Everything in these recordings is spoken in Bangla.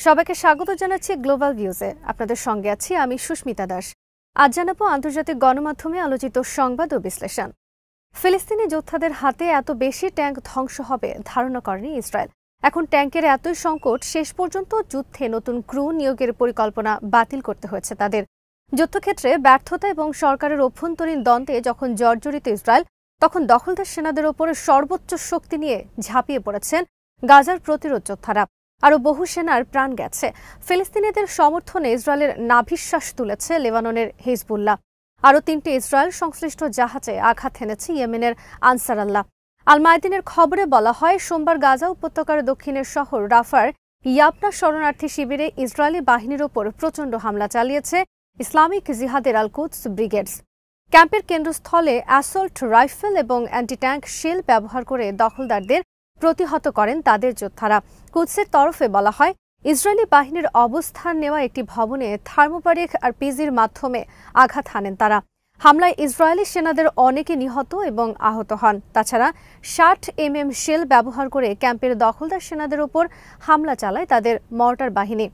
সবাইকে স্বাগত জানাচ্ছি গ্লোবাল ভিউজে। আপনাদের সঙ্গে আছি আমি সুস্মিতা দাস। আজ জানাবো আন্তর্জাতিক গণমাধ্যমে আলোচিত সংবাদ ও বিশ্লেষণ। ফিলিস্তিনি যোদ্ধাদের হাতে এত বেশি ট্যাঙ্ক ধ্বংস হবে ধারণা করেনি ইসরায়েল। এখন ট্যাঙ্কের এতই সংকট, শেষ পর্যন্ত যুদ্ধে নতুন ক্রু নিয়োগের পরিকল্পনা বাতিল করতে হয়েছে তাদের। যুদ্ধক্ষেত্রে ব্যর্থতা এবং সরকারের অভ্যন্তরীণ দ্বন্দ্বে যখন জর্জরিত ইসরায়েল, তখন দখলদার সেনাদের ওপর সর্বোচ্চ শক্তি নিয়ে ঝাঁপিয়ে পড়েছেন গাজার প্রতিরোধ যোদ্ধারা। আরও বহু সেনার প্রাণ গেছে। ফিলিস্তিনিদের সমর্থনে ইসরায়েলের নাভিশ্বাস তুলেছে লেবাননের হিজবুল্লাহ। আরও 3টি ইসরায়েল সংশ্লিষ্ট জাহাজে আঘাত হেনেছে ইয়েমেনের আনসার আল্লাহ। আল মায়দিনের খবরে বলা হয়, সোমবার গাজা উপত্যকার দক্ষিণের শহর রাফার ইয়াপনা শরণার্থী শিবিরে ইসরায়েলি বাহিনীর ওপর প্রচণ্ড হামলা চালিয়েছে ইসলামিক জিহাদের আল কুদস ব্রিগেডস। ক্যাম্পের কেন্দ্রস্থলে অ্যাসল্ট রাইফেল এবং অ্যান্টি ট্যাঙ্ক শেল ব্যবহার করে দখলদারদের প্রতিহত করেন তাদের যোদ্ধারা। কুদসের তরফে বলা হয়, ইসরায়েলি বাহিনীর অবস্থান নেওয়া একটি ভবনে থার্মোবারিক আরপিজির মাধ্যমে আঘাত হানেন তারা। হামলায় ইসরায়েলি সেনাদের অনেকে নিহত এবং আহত হন। তাছাড়া 60 শেল ব্যবহার করে ক্যাম্পের দখলদার সেনাদের ওপর হামলা চালায় তাদের মর্টার বাহিনী।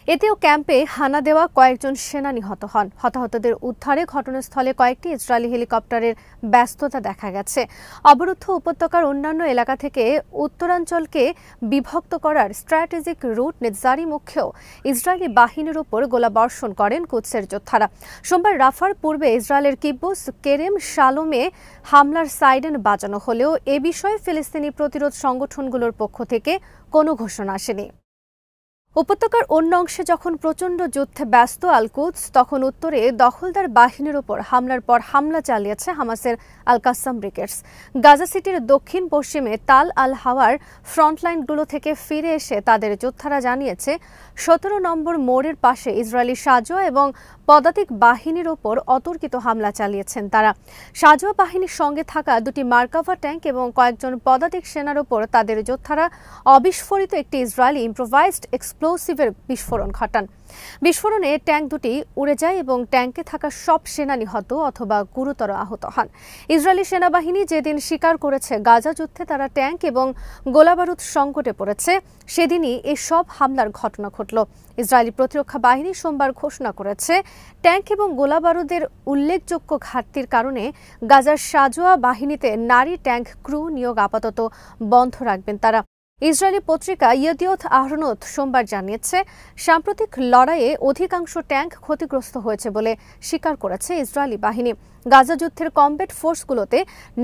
এতেও ক্যাম্পে হানা দেওয়া কয়েকজন সেনা নিহত হন। হতাহতদের উদ্ধারে ঘটনাস্থলে কয়েকটি ইসরায়েলি হেলিকপ্টারের ব্যস্ততা দেখা গেছে। অবরুদ্ধ উপত্যকার অন্যান্য এলাকা থেকে উত্তরাঞ্চলকে বিভক্ত করার স্ট্র্যাটেজিক রুট নেতজারি মুখেও ইসরায়েলি বাহিনীর ওপর গোলাবর্ষণ করেন কুদসের যোদ্ধারা। সোমবার রাফার পূর্বে ইসরায়েলের কিব্বুস কেরেম শালোমে হামলার সাইরেন বাজানো হলেও এ বিষয়ে ফিলিস্তিনি প্রতিরোধ সংগঠনগুলোর পক্ষ থেকে কোনো ঘোষণা আসেনি। উপত্যকার অন্য অংশে যখন প্রচণ্ড যুদ্ধে ব্যস্ত আল কুদস, তখন উত্তরে দখলদার বাহিনীর ওপর হামলার পর হামলা চালিয়েছে হামাসের আল কাসাম ব্রিগেডস। গাজা সিটির দক্ষিণ পশ্চিমে তাল আল হাওয়ার ফ্রন্টলাইনগুলো থেকে ফিরে এসে তাদের যোদ্ধারা জানিয়েছে, 17 নম্বর মোড়ের পাশে ইসরায়েলি সাজোয়া এবং পদাতিক বাহিনীর ওপর অতর্কিত হামলা চালিয়েছেন তারা। সাজোয়া বাহিনীর সঙ্গে থাকা 2টি মার্কাভা ট্যাঙ্ক এবং কয়েকজন পদাতিক সেনার ওপর তাদের যোদ্ধারা অবিস্ফোরিত একটি ইসরায়েলি ইম্প্রোভাইজড এক্সপ্লোসিভের বিস্ফোরণ ঘটান। বিস্ফোরণে ট্যাঙ্ক দুটি উড়ে যায় এবং ট্যাঙ্কে থাকা সব সেনা নিহত অথবা গুরুতর আহত হন। ইসরায়েলি সেনাবাহিনী যেদিন স্বীকার করেছে গাজা যুদ্ধে তারা ট্যাঙ্ক এবং গোলাবারুদ সংকটে পড়েছে, সেদিনই এসব হামলার ঘটনা ঘটল। ইসরায়েলি প্রতিরক্ষা বাহিনী সোমবার ঘোষণা করেছে, ট্যাঙ্ক এবং গোলাবারুদের উল্লেখযোগ্য ঘাটতির কারণে গাজার সাজোয়া বাহিনীতে নারী ট্যাঙ্ক ক্রু নিয়োগ আপাতত বন্ধ রাখবেন তারা। ইসরায়েলি পত্রিকা ইয়েদিওথ আহরোনোথ সোমবার জানিয়েছে, সাম্প্রতিক লড়াইয়ে অধিকাংশ ট্যাঙ্ক ক্ষতিগ্রস্ত হয়েছে বলে স্বীকার করেছে ইসরায়েলি বাহিনী। গাজা যুদ্ধের কমব্যাট ফোর্সগুলোতে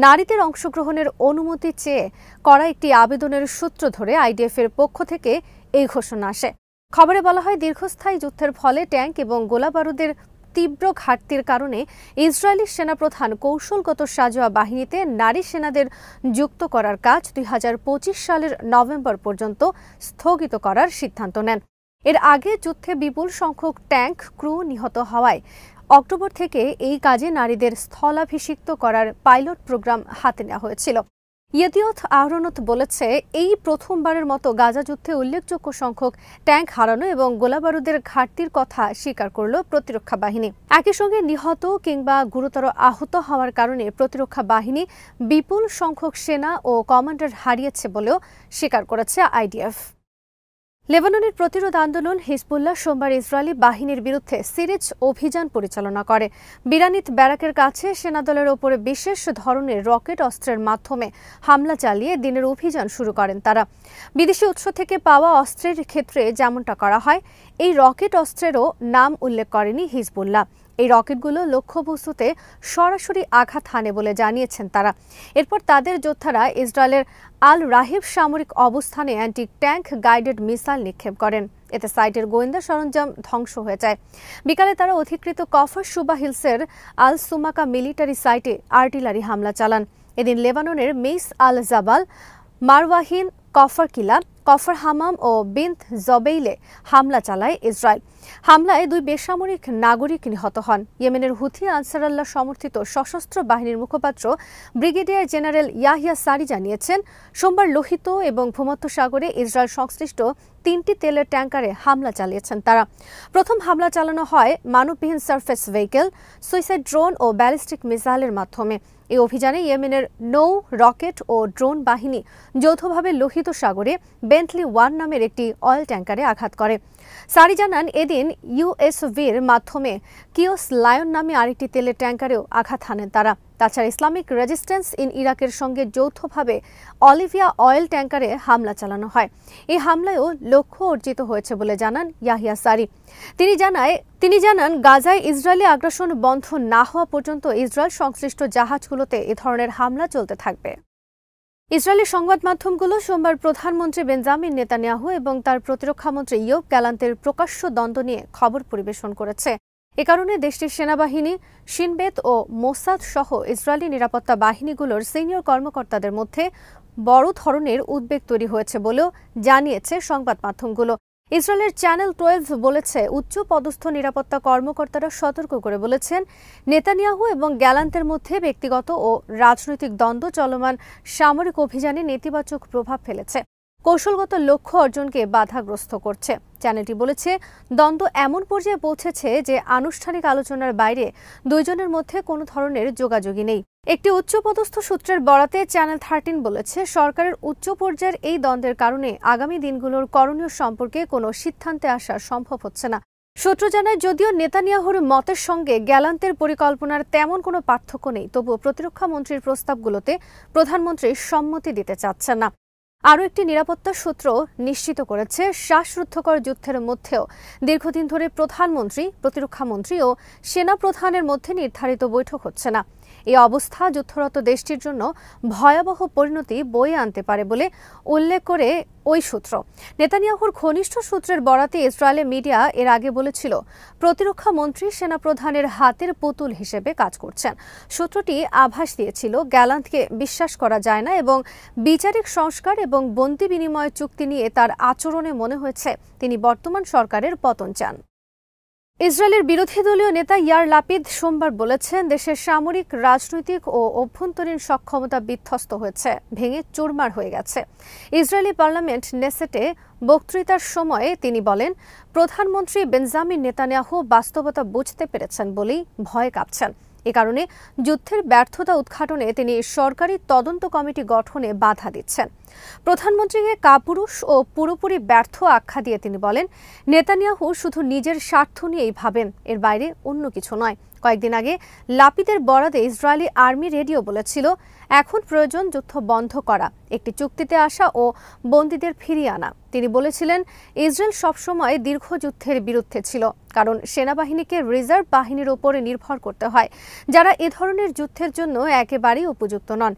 নারীদের অংশগ্রহণের অনুমতি চেয়ে করা একটি আবেদনের সূত্র ধরে আইডিএফের পক্ষ থেকে এই ঘোষণা আসে। খবরে বলা হয়, দীর্ঘস্থায়ী যুদ্ধের ফলে ট্যাঙ্ক এবং গোলাবারুদের তীব্র ঘাটতির কারণে ইসরায়েলি সেনাপ্রধান কৌশলগত সাজোয়া বাহিনীতে নারী সেনাদের যুক্ত করার কাজ 2025 সালের নভেম্বর পর্যন্ত স্থগিত করার সিদ্ধান্ত নেন। এর আগে যুদ্ধে বিপুল সংখ্যক ট্যাঙ্ক ক্রু নিহত হওয়ায় অক্টোবর থেকে এই কাজে নারীদের স্থলাভিষিক্ত করার পাইলট প্রোগ্রাম হাতে নেওয়া হয়েছিল। ইয়েদিওথ আহরোনোথ বলেছে, এই প্রথমবারের মতো গাজা যুদ্ধে উল্লেখযোগ্য সংখ্যক ট্যাঙ্ক হারানো এবং গোলাবারুদের ঘাটতির কথা স্বীকার করল প্রতিরক্ষা বাহিনী। একই সঙ্গে নিহত কিংবা গুরুতর আহত হওয়ার কারণে প্রতিরক্ষা বাহিনী বিপুল সংখ্যক সেনা ও কমান্ডার হারিয়েছে বলেও স্বীকার করেছে আইডিএফ। লেবাননের প্রতিরোধ আন্দোলন হিজবুল্লাহ সোমবার ইসরায়েলি বাহিনীর বিরুদ্ধে সিরিজ অভিযান পরিচালনা করে। বিরানিত ব্যারাকের কাছে সেনাদলের ওপরে বিশেষ ধরনের রকেট অস্ত্রের মাধ্যমে হামলা চালিয়ে দিনের অভিযান শুরু করেন তারা। বিদেশি উৎস থেকে পাওয়া অস্ত্রের ক্ষেত্রে যেমনটা করা হয়, এই রকেট অস্ত্রেরও নাম উল্লেখ করেনি হিজবুল্লাহ। এই রকেটগুলো লক্ষ্যবস্তুতে সরাসরি আঘাত হানে বলে জানিয়েছেন তারা। এরপর তাদের যোদ্ধারা ইসরায়েলের আল রাহিব সামরিক অবস্থানে অ্যান্টি ট্যাঙ্ক গাইডেড মিসাইল নিক্ষেপ করেন। এতে সাইটের গোয়েন্দা সরঞ্জাম ধ্বংস হয়ে যায়। বিকালে তারা অধিকৃত কফর সুবা হিলসের আল সুমাকা মিলিটারি সাইটে আর্টিলারি হামলা চালান। এদিন লেবাননের মেইস আল জাবাল, মারওয়াহিন, কফর কিলা, কফর হামাম ও বিন্ত জবেইলে হামলা চালায় ইসরায়েল। হামলায় 2 বেসামরিক নাগরিক নিহত হন। ইয়েমেনের হুথি আনসার আল্লাহ সমর্থিত সশস্ত্র বাহিনীর মুখপাত্র ব্রিগেডিয়ার জেনারেল ইয়াহিয়া সারি জানিয়েছেন, সোমবার লোহিত এবং ভূমধ্যসাগরে ইসরায়েল সংশ্লিষ্ট 3টি তেলের ট্যাঙ্কারে হামলা চালিয়েছেন তারা। প্রথম হামলা চালানো হয় মানববিহীন সারফেস ভেহিকেল, সুইসাইড ড্রোন ও ব্যালিস্টিক মিসাইলের মাধ্যমে। এই অভিযানে ইয়েমেনের নৌ, রকেট ও ড্রোন বাহিনী যৌথভাবে লোহিত সাগরে বেন্টলি 1 নামের একটি অয়েল ট্যাঙ্কারে আঘাত করে। সারি জানান, এদিন ইউএসভির মাধ্যমে কিওস লায়ন নামে আরেকটি তেলের ট্যাঙ্কারেও আঘাত হানেন তারা। তাছাড়া ইসলামিক রেজিস্ট্যান্স ইন ইরাকের সঙ্গে যৌথভাবে অলিভিয়া অয়েল ট্যাঙ্কারে হামলা চালানো হয়। এই হামলায়ও লক্ষ্য অর্জিত হয়েছে বলে জানান ইয়াহিয়া সারি। তিনি জানান, গাজায় ইসরায়েলি আগ্রাসন বন্ধ না হওয়া পর্যন্ত ইসরায়েল সংশ্লিষ্ট জাহাজগুলোতে এ ধরনের হামলা চলতে থাকবে। ইসরায়েলি সংবাদ মাধ্যমগুলো সোমবার প্রধানমন্ত্রী বেঞ্জামিন নেতানিয়াহু এবং তার প্রতিরক্ষামন্ত্রী ইয়োভ গ্যালান্টের প্রকাশ্য দ্বন্দ্ব নিয়ে খবর পরিবেশন করেছে। এ কারণে দেশটির সেনাবাহিনী, শিন বেত ও মোসাদ সহ ইসরায়েলি নিরাপত্তা বাহিনীগুলোর সিনিয়র কর্মকর্তাদের মধ্যে বড় ধরনের উদ্বেগ তৈরি হয়েছে বলেও জানিয়েছে সংবাদ মাধ্যমগুলো। ইসরায়েলের চ্যানেল 12 বলেছে, উচ্চ পদস্থ নিরাপত্তা কর্মকর্তারা সতর্ক করে বলেছেন, নেতানিয়াহু এবং গ্যালান্টের মধ্যে ব্যক্তিগত ও রাজনৈতিক দ্বন্দ্ব চলমান সামরিক অভিযানে নেতিবাচক প্রভাব ফেলেছে, কৌশলগত লক্ষ্য অর্জনকে বাধাগ্রস্ত করছে। চ্যানেলটি বলেছে, দ্বন্দ্ব এমন পর্যায়ে পৌঁছেছে যে আনুষ্ঠানিক আলোচনার বাইরে দুইজনের মধ্যে কোনো ধরনের যোগাযোগই নেই। একটি উচ্চপদস্থ সূত্রের বরাতে চ্যানেল 13 বলেছে, সরকারের উচ্চ পর্যায়ের এই দ্বন্দ্বের কারণে আগামী দিনগুলোর করণীয় সম্পর্কে কোনো সিদ্ধান্তে আসা সম্ভব হচ্ছে না। সূত্র জানায়, যদিও নেতানিয়াহুর মতের সঙ্গে গ্যালান্টের পরিকল্পনার তেমন কোনো পার্থক্য নেই, তবুও প্রতিরক্ষা মন্ত্রীর প্রস্তাবগুলোতে প্রধানমন্ত্রী সম্মতি দিতে চাচ্ছেন না। আরও একটি নিরাপত্তা সূত্র নিশ্চিত করেছে, শ্বাসরুদ্ধকর যুদ্ধের মধ্যেও দীর্ঘদিন ধরে প্রধানমন্ত্রী, প্রতিরক্ষামন্ত্রী ও সেনাপ্রধানের মধ্যে নির্ধারিত বৈঠক হচ্ছে না। এই অবস্থা যুদ্ধরত দেশটির জন্য ভয়াবহ পরিণতি বয়ে আনতে পারে বলে উল্লেখ করে ওই সূত্র। নেতানিয়াহুর ঘনিষ্ঠ সূত্রের বরাতে ইসরায়েলি মিডিয়া এর আগে বলেছিল, প্রতিরক্ষা মন্ত্রী সেনাপ্রধানের হাতের পুতুল হিসেবে কাজ করছেন। সূত্রটি আভাস দিয়েছিল, গ্যালান্টকে বিশ্বাস করা যায় না এবং বিচারিক সংস্কার এবং বন্দি বিনিময় চুক্তি নিয়ে তার আচরণে মনে হয়েছে তিনি বর্তমান সরকারের পতন চান। ইসরায়েলের বিরোধী দলীয় নেতা ইয়ার লাপিদ সোমবার বলেছেন, দেশের সামরিক, রাজনৈতিক ও অভ্যন্তরীণ সক্ষমতা বিধ্বস্ত হয়েছে, ভেঙে চুরমার হয়ে গেছে। ইসরায়েলি পার্লামেন্ট নেসেটে বক্তৃতার সময়ে তিনি বলেন, প্রধানমন্ত্রী বেঞ্জামিন নেতানিয়াহু বাস্তবতা বুঝতে পেরেছেন বলেই ভয় কাঁপছেন। এ কারণে যুদ্ধের ব্যর্থতা উদ্ঘাটনে তিনি সরকারি তদন্ত কমিটি গঠনে বাধা দিচ্ছেন। প্রধানমন্ত্রীকে কাপুরুষ ও পুরোপুরি ব্যর্থ আখ্যা দিয়ে তিনি বলেন, নেতানিয়াহু শুধু নিজের স্বার্থ নিয়েই ভাবেন, এর বাইরে অন্য কিছু নয়। কয়েকদিন আগে লাপিদের বরাদে ইসরায়েলি আর্মি রেডিও বলেছিল, এখন প্রয়োজন যুদ্ধ বন্ধ করা, একটি চুক্তিতে আসা ও বন্দীদের ফিরিয়ে আনা। তিনি বলেছিলেন, ইসরায়েল সবসময় দীর্ঘ যুদ্ধের বিরুদ্ধে ছিল, কারণ সেনাবাহিনীকে রিজার্ভ বাহিনীর ওপরে নির্ভর করতে হয়, যারা এ ধরনের যুদ্ধের জন্য একেবারেই উপযুক্ত নন।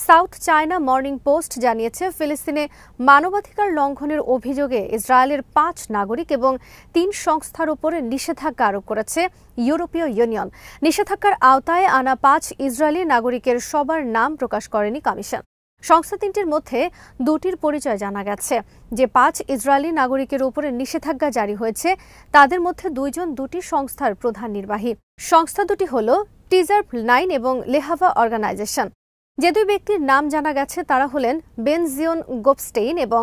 সাউথ চায়না মর্নিং পোস্ট জানিয়েছে, ফিলিস্তিনে মানবাধিকার লঙ্ঘনের অভিযোগে ইসরায়েলের 5 নাগরিক এবং 3 সংস্থার উপরে নিষেধাজ্ঞা আরোপ করেছে ইউরোপীয় ইউনিয়ন। নিষেধাজ্ঞার আওতায় আনা 5 ইসরায়েলি নাগরিকের সবার নাম প্রকাশ করেনি কমিশন। সংস্থা 3টির মধ্যে 2টির পরিচয় জানা গেছে। যে 5 ইসরায়েলি নাগরিকের উপরে নিষেধাজ্ঞা জারি হয়েছে তাদের মধ্যে 2 জন 2টি সংস্থার প্রধান নির্বাহী। সংস্থা দুটি হল টিজার্ভ 9 এবং লেহাভা অর্গানাইজেশন। যে 2 ব্যক্তির নাম জানা গেছে তারা হলেন বেনজিয়ন গোপস্টেইন এবং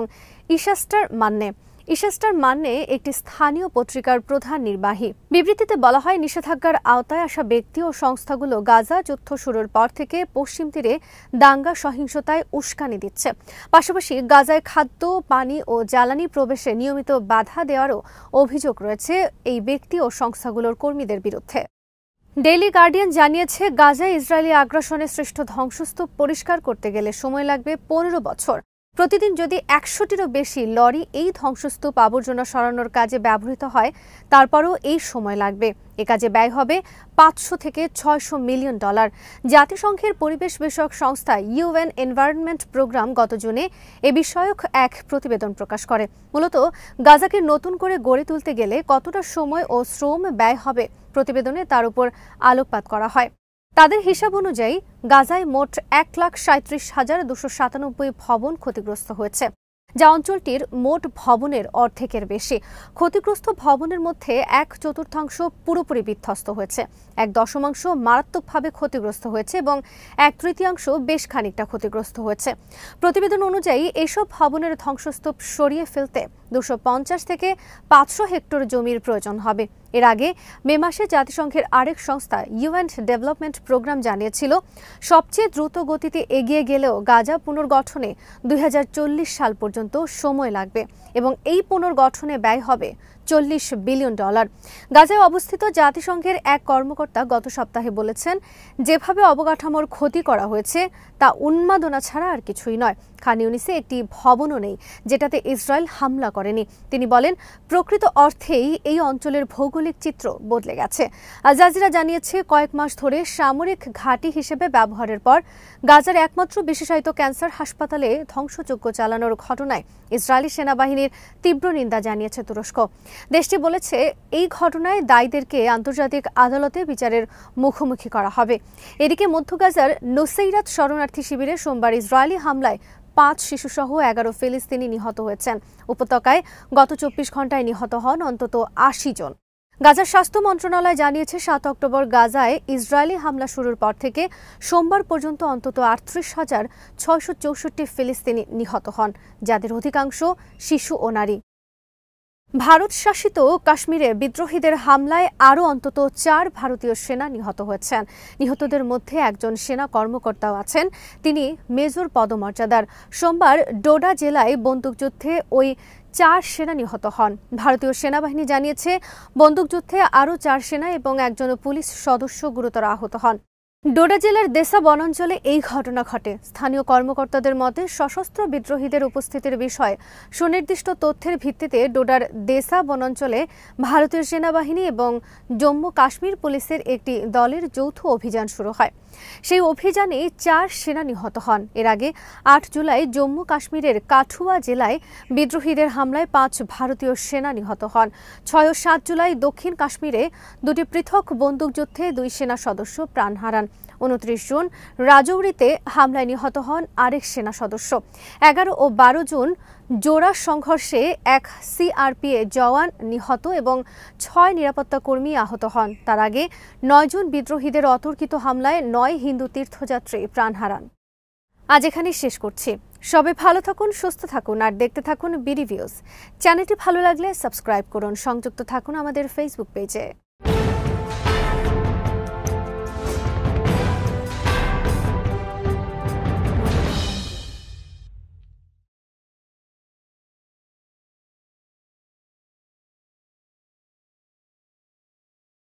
ইশাস্টার মান্নে। ইশাস্টার মান্নে একটি স্থানীয় পত্রিকার প্রধান নির্বাহী। বিবৃতিতে বলা হয়, নিষেধাজ্ঞার আওতায় আসা ব্যক্তি ও সংস্থাগুলো গাজা যুদ্ধ শুরুর পর থেকে পশ্চিম তীরে দাঙ্গা সহিংসতায় উস্কানি দিচ্ছে। পাশাপাশি গাজায় খাদ্য, পানি ও জ্বালানি প্রবেশে নিয়মিত বাধা দেওয়ারও অভিযোগ রয়েছে এই ব্যক্তি ও সংস্থাগুলোর কর্মীদের বিরুদ্ধে। ডেইলি গার্ডিয়ান জানিয়েছে, গাজায় ইসরায়েলি আগ্রাসনে সৃষ্ট ধ্বংসস্তূপ পরিষ্কার করতে গেলে সময় লাগবে 15 বছর। প্রতিদিন যদি 100টিরও বেশি লরি এই ধ্বংসস্তূপ আবর্জনা সরানোর কাজে ব্যবহৃত হয়, তারপরও এই সময় লাগবে। এ কাজে ব্যয় হবে $500 থেকে $600 মিলিয়ন। জাতিসংঘের পরিবেশ বিষয়ক সংস্থা ইউএন এনভায়রনমেন্ট প্রোগ্রাম গত জুনে এ বিষয়ক এক প্রতিবেদন প্রকাশ করে। মূলত গাজাকে নতুন করে গড়ে তুলতে গেলে কতটা সময় ও শ্রম ব্যয় হবে প্রতিবেদনে তার উপর আলোকপাত করা হয়। তাদের হিসাব অনুযায়ী গাজায় মোট 1,37,297 ভবন ক্ষতিগ্রস্ত হয়েছে, যা অঞ্চলটির মোট ভবনের অর্ধেকের বেশি। ক্ষতিগ্রস্ত ভবনের মধ্যে 1/4 পুরোপুরি বিধ্বস্ত হয়েছে, 1/10 মারাত্মকভাবে ক্ষতিগ্রস্ত হয়েছে এবং 1/3 বেশ খানিকটা ক্ষতিগ্রস্ত হয়েছে। প্রতিবেদন অনুযায়ী এসব ভবনের ধ্বংসস্তূপ সরিয়ে ফেলতে 250 থেকে 500 হেক্টর জমির প্রয়োজন হবে। এর আগে মে মাসে জাতিসংঘের আরেক সংস্থা ইউএন ডেভেলপমেন্ট প্রোগ্রাম জানিয়েছিল সবচেয়ে দ্রুত গতিতে এগিয়ে গেলেও গাজা পুনর্গঠনে 2040 সাল পর্যন্ত সময় লাগবে এবং এই পুনর্গঠনে ব্যয় হবে $40 বিলিয়ন। গাজায় অবস্থিত জাতিসংঘের এক কর্মকর্তা গত সপ্তাহে বলেছেন, যেভাবে অবকাঠামোর ক্ষতি করা হয়েছে তা উন্মাদনা ছাড়া আর কিছুই নয়। খান ইউনিসে একটি ভবনও নেই যেটাতে ইসরায়েল হামলা করেনি। তিনি বলেন, প্রকৃত অর্থেই এই অঞ্চলের ভৌগোলিক চিত্র বদলে গেছে। আল জাজিরা জানিয়েছে, কয়েক মাস ধরে সামরিক ঘাঁটি হিসেবে ব্যবহারের পর গাজার একমাত্র বিশেষায়িত ক্যান্সার হাসপাতালে ধ্বংসযজ্ঞ চালানোর ঘটনায় ইসরায়েলি সেনাবাহিনীর তীব্র নিন্দা জানিয়েছে তুরস্ক। দেশটি বলেছে, এই ঘটনায় দায়ীদেরকে আন্তর্জাতিক আদালতে বিচারের মুখোমুখি করা হবে। এদিকে মধ্য গাজার নুসেইরাত শরণার্থী শিবিরে সোমবার ইসরায়েলি হামলায় 5 শিশুসহ 11 ফিলিস্তিনি নিহত হয়েছেন। উপত্যকায় গত 24 ঘণ্টায় নিহত হন অন্তত 80 জন। গাজার স্বাস্থ্য মন্ত্রণালয় জানিয়েছে, 7 অক্টোবর গাজায় ইসরায়েলি হামলা শুরুর পর থেকে সোমবার পর্যন্ত অন্তত 38,664 ফিলিস্তিনি নিহত হন, যাদের অধিকাংশ শিশু ও নারী। ভারত শাসিত কাশ্মীরে বিদ্রোহীদের হামলায় আরও অন্তত 4 ভারতীয় সেনা নিহত হয়েছেন। নিহতদের মধ্যে একজন সেনা কর্মকর্তাও আছেন, তিনি মেজর পদমর্যাদার। সোমবার ডোডা জেলায় বন্দুকযুদ্ধে ওই 4 সেনা নিহত হন। ভারতীয় সেনাবাহিনী জানিয়েছে, বন্দুকযুদ্ধে আরও 4 সেনা এবং একজন পুলিশ সদস্য গুরুতর আহত হন। ডোডা জেলার দেসা বনাঞ্চলে এই ঘটনা ঘটে। স্থানীয় কর্মকর্তাদের মতে, সশস্ত্র বিদ্রোহীদের উপস্থিতির বিষয়ে সুনির্দিষ্ট তথ্যের ভিত্তিতে ডোডার দেসা বনাঞ্চলে ভারতীয় সেনাবাহিনী এবং জম্মু কাশ্মীর পুলিশের একটি দলের যৌথ অভিযান শুরু হয়। সেই অভিযানে 4 সেনা নিহত হন। এর আগে 8 জুলাই জম্মু কাশ্মীরের কাঠুয়া জেলায় বিদ্রোহীদের হামলায় 5 ভারতীয় সেনা নিহত হন। 6 ও 7 জুলাই দক্ষিণ কাশ্মীরে 2টি পৃথক বন্দুকযুদ্ধে 2 সেনা সদস্য প্রাণ হারান। 29 জুন রাজৌরিতে হামলায় নিহত হন আরেক সেনা সদস্য। 11 ও 12 জুন জোড়া সংঘর্ষে এক সিআরপিএ জওয়ান নিহত এবং 6 নিরাপত্তা কর্মী আহত হন। তার আগে 9 জুন বিদ্রোহীদের অতর্কিত হামলায় 9 হিন্দু তীর্থযাত্রী প্রাণ হারান। আজ এখানেই শেষ করছি। সবাই ভালো থাকুন, সুস্থ থাকুন আর দেখতে থাকুন বিডি ভিউজ। চ্যানেলটি ভালো লাগলে সাবস্ক্রাইব করুন। সংযুক্ত থাকুন আমাদের ফেসবুক পেজে।